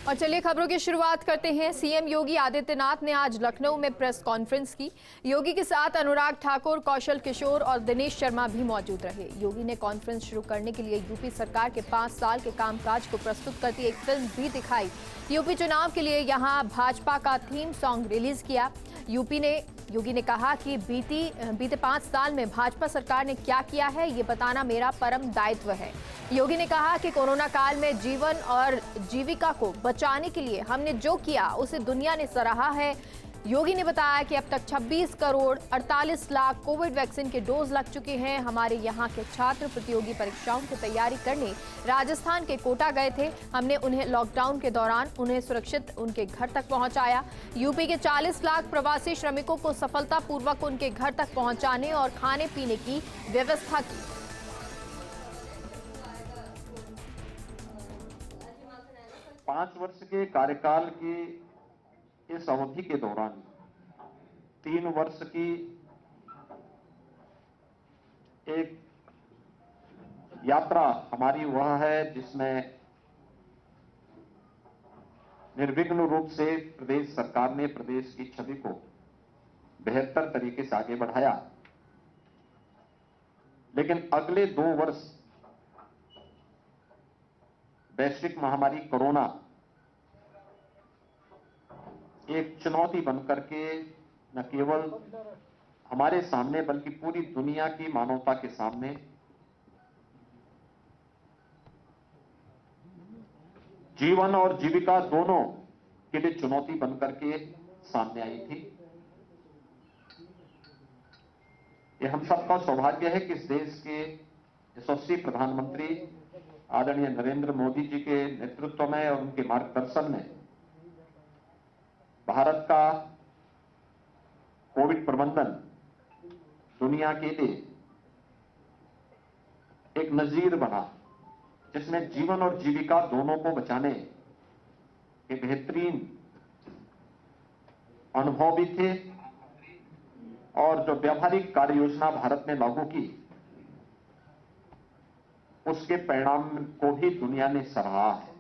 और चलिए खबरों की शुरुआत करते हैं। सीएम योगी आदित्यनाथ ने आज लखनऊ में प्रेस कॉन्फ्रेंस की। योगी के साथ अनुराग ठाकुर, कौशल किशोर और दिनेश शर्मा भी मौजूद रहे। योगी ने कॉन्फ्रेंस शुरू करने के लिए यूपी सरकार के 5 साल के कामकाज को प्रस्तुत करती एक फिल्म भी दिखाई। यूपी चुनाव के लिए यहां भाजपा का थीम सॉन्ग रिलीज किया। योगी ने कहा कि बीते 5 साल में भाजपा सरकार ने क्या किया है, ये बताना मेरा परम दायित्व है। योगी ने कहा कि कोरोना काल में जीवन और जीविका को बचाने के लिए हमने जो किया उसे दुनिया ने सराहा है। योगी ने बताया कि अब तक 26 करोड़ 48 लाख कोविड वैक्सीन के डोज लग चुके हैं। हमारे यहाँ के छात्र प्रतियोगी परीक्षाओं की तैयारी करने राजस्थान के कोटा गए थे। हमने उन्हें लॉकडाउन के दौरान उन्हें सुरक्षित उनके घर तक पहुंचाया। यूपी के 40 लाख प्रवासी श्रमिकों को सफलतापूर्वक उनके घर तक पहुंचाने और खाने पीने की व्यवस्था की। पांच वर्ष के कार्यकाल की इस अवधि के दौरान 3 वर्ष की एक यात्रा हमारी वह है जिसमें निर्विघ्न रूप से प्रदेश सरकार ने प्रदेश की छवि को बेहतर तरीके से आगे बढ़ाया। लेकिन अगले 2 वर्ष वैश्विक महामारी कोरोना एक चुनौती बनकर के न केवल हमारे सामने बल्कि पूरी दुनिया की मानवता के सामने जीवन और जीविका दोनों के लिए चुनौती बनकर के सामने आई थी। ये हम सबका सौभाग्य है कि इस देश के यशस्वी प्रधानमंत्री आदरणीय नरेंद्र मोदी जी के नेतृत्व में और उनके मार्गदर्शन में भारत का कोविड प्रबंधन दुनिया के लिए एक नजीर बना, जिसमें जीवन और जीविका दोनों को बचाने के बेहतरीन अनुभव भी थे और जो व्यावहारिक कार्य योजना भारत ने लागू की उसके परिणाम को भी दुनिया ने सराहा है।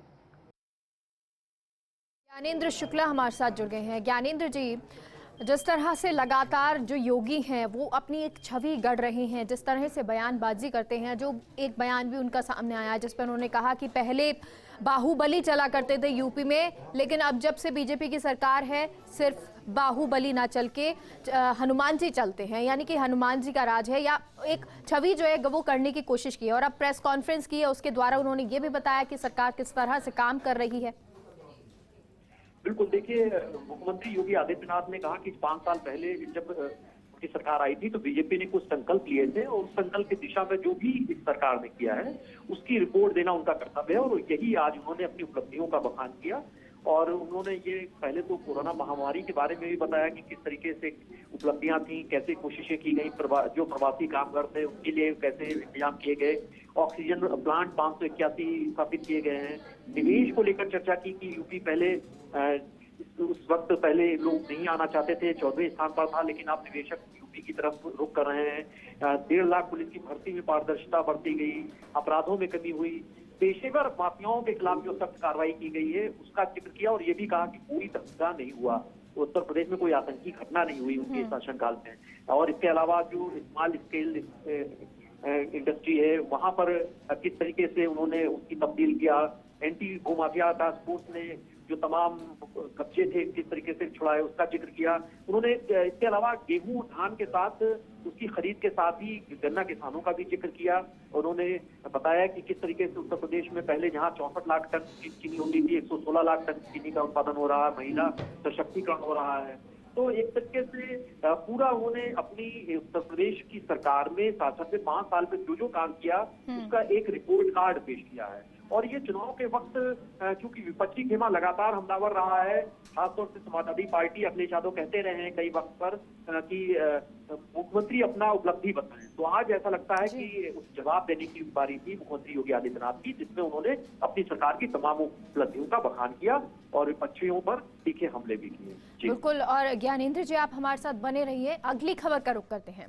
ज्ञानेंद्र शुक्ला हमारे साथ जुड़ गए हैं। ज्ञानेंद्र जी, जिस तरह से लगातार जो योगी हैं वो अपनी एक छवि गढ़ रहे हैं, जिस तरह से बयानबाजी करते हैं, जो एक बयान भी उनका सामने आया जिस पर उन्होंने कहा कि पहले बाहुबली चला करते थे यूपी में, लेकिन अब जब से बीजेपी की सरकार है सिर्फ बाहुबली ना चल के हनुमान जी चलते हैं, यानी कि हनुमान जी का राज है, या एक छवि जो है वो करने की कोशिश की है। और अब प्रेस कॉन्फ्रेंस की है, उसके द्वारा उन्होंने ये भी बताया कि सरकार किस तरह से काम कर रही है। बिल्कुल, देखिए, मुख्यमंत्री योगी आदित्यनाथ ने कहा कि 5 साल पहले जब उनकी सरकार आई थी तो बीजेपी ने कुछ संकल्प लिए थे और उस संकल्प की दिशा में जो भी इस सरकार ने किया है उसकी रिपोर्ट देना उनका कर्तव्य है। और यही आज उन्होंने अपनी उपलब्धियों का बखान किया। और उन्होंने ये पहले तो कोरोना महामारी के बारे में भी बताया कि किस तरीके से उपलब्धियां थी, कैसे कोशिशें की गई, जो प्रवासी कामगार थे उनके लिए कैसे इंतजाम किए गए, ऑक्सीजन प्लांट 581 स्थापित किए गए हैं। निवेश को लेकर चर्चा की कि यूपी पहले उस वक्त पहले लोग नहीं आना चाहते थे, 14वें स्थान पर था, लेकिन अब निवेशक यूपी की तरफ रुख कर रहे हैं। 1.5 लाख पुलिस की भर्ती में पारदर्शिता बढ़ती गई, अपराधों में कमी हुई, पेशेवर माफियाओं के खिलाफ जो सख्त कार्रवाई की गई है उसका जिक्र किया। और ये भी कहा कि कोई दंगा नहीं हुआ, उत्तर प्रदेश में कोई आतंकी घटना नहीं हुई उनके शासनकाल में। और इसके अलावा जो स्मॉल स्केल इंडस्ट्री है वहां पर किस तरीके से उन्होंने उसकी तब्दील किया, एंटी गो माफिया टास्क फोर्स ने जो तमाम कब्जे थे किस तरीके से छुड़ाए उसका जिक्र किया उन्होंने। इसके अलावा गेहूं धान के साथ उसकी खरीद के साथ ही गन्ना किसानों का भी जिक्र किया। उन्होंने बताया कि किस तरीके से उत्तर प्रदेश में पहले जहां 64 लाख टन चीनी होती थी 116 लाख टन चीनी का उत्पादन हो रहा है, महिला सशक्तिकरण हो रहा है। तो एक तरीके से पूरा उन्होंने अपनी उत्तर प्रदेश की सरकार में शासन में 5 साल में जो काम किया उसका एक रिपोर्ट कार्ड पेश किया है। और ये चुनाव के वक्त क्योंकि विपक्षी खेमा लगातार हमलावर रहा है, खासतौर से समाजवादी पार्टी अखिलेश यादव कहते रहे हैं कई वक्त पर कि मुख्यमंत्री अपना उपलब्धि बताएं, तो आज ऐसा लगता है कि उस जवाब देने की बारी थी मुख्यमंत्री योगी आदित्यनाथ की, जिसमें उन्होंने अपनी सरकार की तमाम उपलब्धियों का बखान किया और विपक्षियों पर तीखे हमले भी किए। बिल्कुल, और ज्ञानेंद्र जी आप हमारे साथ बने रहिए, अगली खबर का रुख करते हैं।